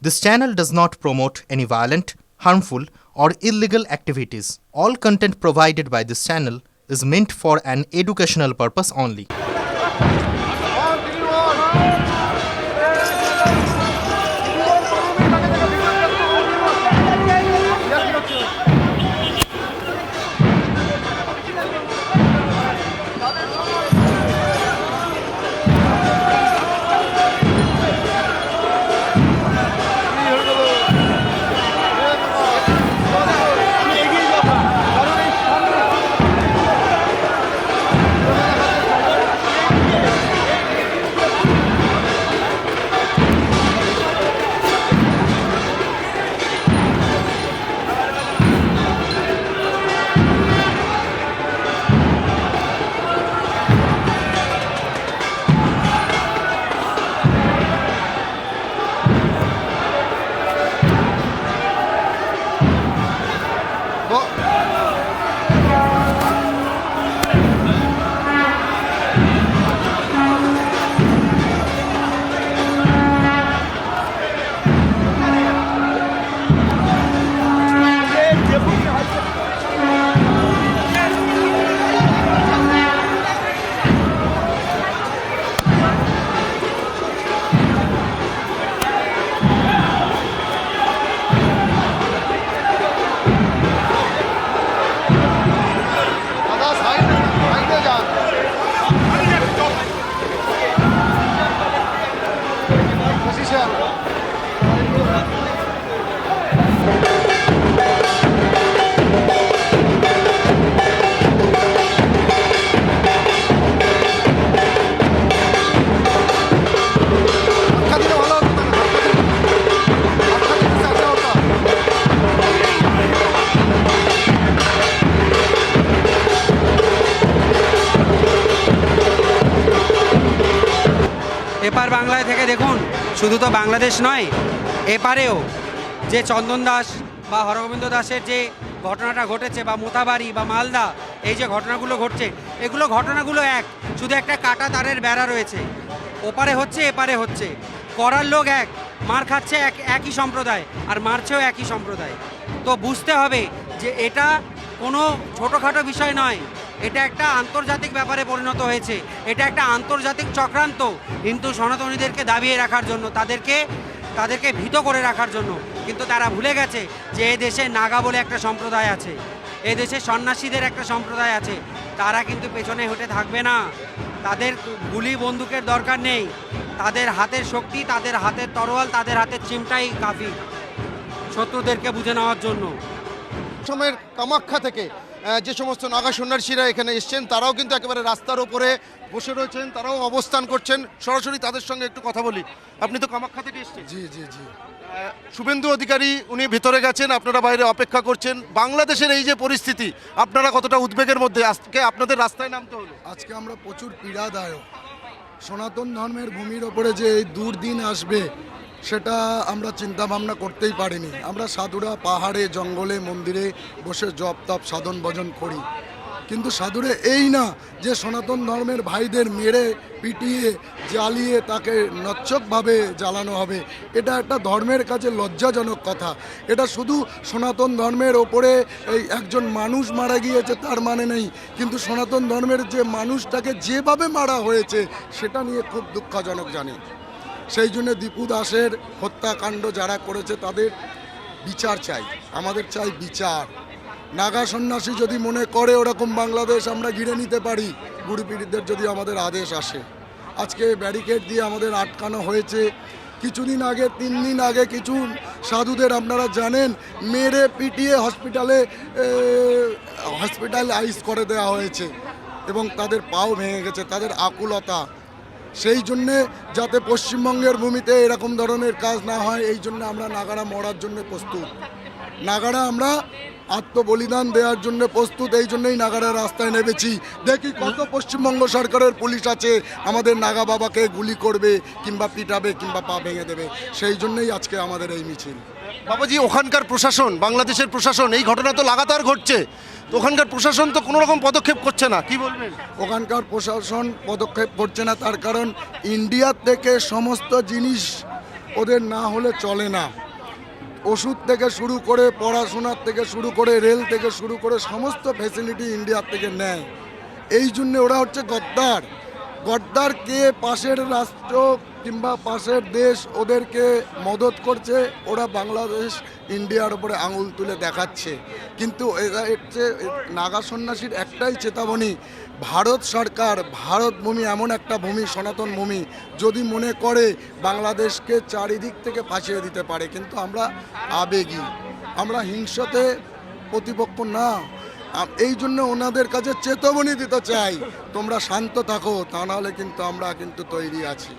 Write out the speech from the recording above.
This channel does not promote any violent, harmful, or illegal activities. All content provided by this channel is meant for an educational purpose only. এপার বাংলায় থেকে দেখুন, শুধু তো বাংলাদেশ নয়, এপারেও যে চন্দন দাস বা হরগোবিন্দ দাসের যে ঘটনাটা ঘটেছে, বা মোথাবাড়ি বা মালদা, এই যে ঘটনাগুলো ঘটছে, এগুলো ঘটনাগুলো এক, শুধু একটা কাটা তারের বেড়া রয়েছে। ওপারে হচ্ছে, এপারে হচ্ছে, করার লোক এক, মার খাচ্ছে একই সম্প্রদায়, আর মারছেও একই সম্প্রদায়। তো বুঝতে হবে যে এটা কোনো ছোটোখাটো বিষয় নয়, এটা একটা আন্তর্জাতিক ব্যাপারে পরিণত হয়েছে। এটা একটা আন্তর্জাতিক চক্রান্ত হিন্দু সনাতনীদেরকে দাবিয়ে রাখার জন্য, তাদেরকে ভীত করে রাখার জন্য। কিন্তু তারা ভুলে গেছে যে এ দেশে নাগা বলে একটা সম্প্রদায় আছে, এ দেশে সন্ন্যাসীদের একটা সম্প্রদায় আছে। তারা কিন্তু পেছনে হটে থাকবে না। তাদের গুলি বন্দুকের দরকার নেই, তাদের হাতের শক্তি, তাদের হাতের তরোয়াল, তাদের হাতের চিমটাই কাফি শত্রুদেরকে বুঝে নেওয়ার জন্য। সময়ের কামাখ্যা থেকে যে সমস্ত নাগা সন্ন্যাসীরা এখানে এসছেন, তারাও কিন্তু একেবারে রাস্তার ওপরে বসে রয়েছেন, তারাও অবস্থান করছেন। সরাসরি তাদের সঙ্গে একটু কথা বলি। আপনি তো কামাখ্যা থেকে এসছেন? জি জি জি। শুভেন্দু অধিকারী উনি ভিতরে গেছেন, আপনারা বাইরে অপেক্ষা করছেন। বাংলাদেশের এই যে পরিস্থিতি, আপনারা কতটা উদ্বেগের মধ্যে? আজকে আপনাদের রাস্তায় নামতে হলো। আজকে আমরা প্রচুর পীড়াদায়ক। সনাতন ধর্মের ভূমির ওপরে যে এই দুর্দিন আসবে সেটা আমরা চিন্তা ভাবনা করতেই পারিনি। আমরা সাধুরা পাহাড়ে জঙ্গলে মন্দিরে বসে জপ তপ সাধন ভজন করি, কিন্তু সাধুরে এই না যে সনাতন ধর্মের ভাইদের মেরে পিটিয়ে জ্বালিয়ে তাকে নচ্ছকভাবে জ্বালানো হবে। এটা একটা ধর্মের কাছে লজ্জাজনক কথা। এটা শুধু সনাতন ধর্মের ওপরে এই একজন মানুষ মারা গিয়েছে তার মানে নেই, কিন্তু সনাতন ধর্মের যে মানুষটাকে যেভাবে মারা হয়েছে সেটা নিয়ে খুব দুঃখজনক জানি। সেই জন্য দীপু দাসের হত্যাকাণ্ড যারা করেছে তাদের বিচার চাই, আমাদের চাই বিচার। নাগা সন্ন্যাসী যদি মনে করে ওরকম বাংলাদেশ আমরা ঘিরে নিতে পারি, বুড়ি পীড়িতদের যদি আমাদের আদেশ আসে। আজকে ব্যারিকেড দিয়ে আমাদের আটকানো হয়েছে। কিছুদিন আগে, 3 দিন আগে কিছু সাধুদের আপনারা জানেন মেরে পিটিয়ে হসপিটালাইজ করে দেওয়া হয়েছে এবং তাদের পাও ভেঙে গেছে, তাদের আকুলতা। সেই জন্যে যাতে পশ্চিমবঙ্গের ভূমিতে এরকম ধরনের কাজ না হয়, এই জন্য আমরা নাগারা মরার জন্য প্রস্তুত। নাগারা আমরা আত্মবলিদান দেওয়ার জন্য প্রস্তুত, এই জন্যই নাগারা রাস্তায় নেমেছি। দেখি কত পশ্চিমবঙ্গ সরকারের পুলিশ আছে আমাদের নাগা বাবাকে গুলি করবে কিংবা পিটাবে কিংবা পা ভেঙে দেবে। সেই জন্যই আজকে আমাদের এই মিছিল। বাবাজি, ওখানকার প্রশাসন, বাংলাদেশের প্রশাসন, এই ঘটনা তো লাগাতার ঘটছে, তো ওখানকার প্রশাসন তো কোনো রকম পদক্ষেপ করছে না, কি বলবেন? ওখানকার প্রশাসন পদক্ষেপ করছে না, তার কারণ ইন্ডিয়ার থেকে সমস্ত জিনিস ওদের না হলে চলে না। ওষুধ থেকে শুরু করে পড়াশোনার থেকে শুরু করে রেল থেকে শুরু করে সমস্ত ফ্যাসিলিটি ইন্ডিয়ার থেকে নেয়। এই জন্যে ওরা হচ্ছে গদ্দার। গদ্দারকে পাশের রাষ্ট্র কিংবা পাশের দেশ ওদেরকে মদত করছে, ওরা বাংলাদেশ ইন্ডিয়ার উপরে আঙুল তুলে দেখাচ্ছে। কিন্তু এরা হচ্ছে নাগা সন্ন্যাসীর একটাই চেতাবনী, ভারত সরকার, ভারত ভূমি এমন একটা ভূমি, সনাতন ভূমি, যদি মনে করে বাংলাদেশকে চারিদিক থেকে ফাঁসিয়ে দিতে পারে। কিন্তু আমরা আবেগী, আমরা হিংসাতে প্রতিপক্ষ না। এই জন্য ওনাদের কাছে চেতাবনী দিতে চাই, তোমরা শান্ত থাকো, তা নাহলে কিন্তু আমরা কিন্তু তৈরি আছি।